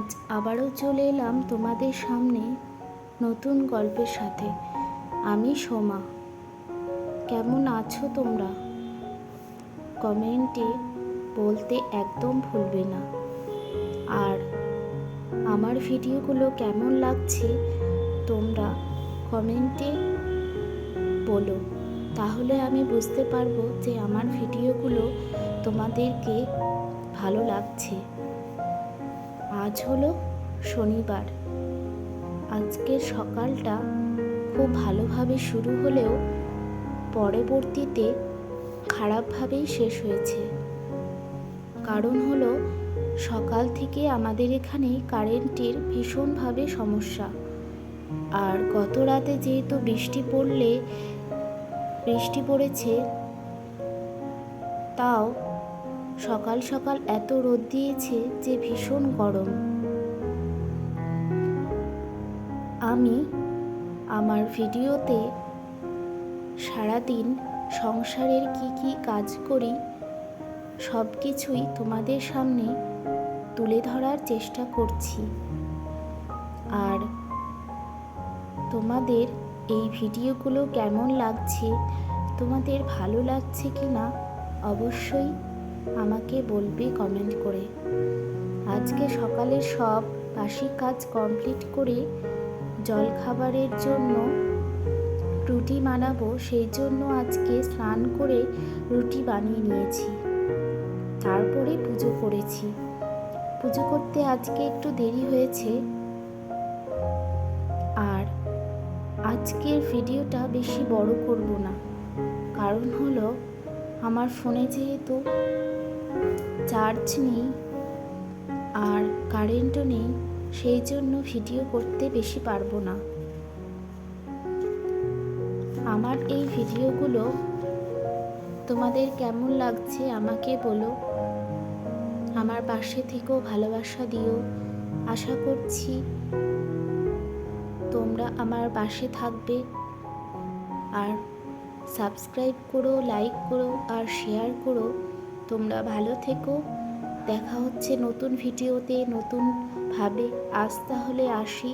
আজ আবারও চলে এলাম তোমাদের সামনে নতুন গল্পের সাথে। আমি সোমা। কেমন আছো তোমরা? কমেন্টে বলতে একদম ভুলবে না। আর আমার ভিডিওগুলো কেমন লাগছে তোমরা কমেন্টে বলো, তাহলে আমি বুঝতে পারবো যে আমার ভিডিওগুলো তোমাদেরকে ভালো লাগছে। আজ হলো শনিবার। আজকের সকালটা খুব ভালোভাবে শুরু হলেও পরবর্তীতে খারাপভাবেই শেষ হয়েছে। কারণ হলো সকাল থেকে আমাদের এখানে কারেন্টের ভীষণভাবে সমস্যা। আর গত রাতে যেহেতু বৃষ্টি পড়েছে, তাও সকাল সকাল এত রোদ দিয়েছে যে ভীষণ গরম। আমি আমার ভিডিওতে সারাদিন সংসারের কি কাজ করি সব কিছুই তোমাদের সামনে তুলে ধরার চেষ্টা করছি। আর তোমাদের এই ভিডিওগুলো কেমন লাগছে, তোমাদের ভালো লাগছে কি না অবশ্যই আমাকে বলবে কমেন্ট করে। আজকে সকালের সব বাসি কাজ কমপ্লিট করে জলখাবারের জন্য রুটি বানাবো, সেই জন্য আজকে স্নান করে রুটি বানিয়ে নিয়েছি। তারপরে পুজো করেছি। পুজো করতে আজকে একটু দেরি হয়েছে। আর আজকের ভিডিওটা বেশি বড় করব না, কারণ হলো আমার ফোনে যেহেতু চার্জ নেই আর কারেন্টও নেই, সেই জন্য ভিডিও করতে বেশি পারবো না। আমার এই ভিডিওগুলো তোমাদের কেমন লাগছে আমাকে বলো। আমার পাশে থেকেও ভালোবাসা দিও। আশা করছি তোমরা আমার পাশে থাকবে। আর সাবস্ক্রাইব করো, লাইক করো আর শেয়ার করো। তোমরা ভালো থেকো। দেখা হচ্ছে নতুন ভিডিওতে নতুনভাবে। আজ তাহলে আসি।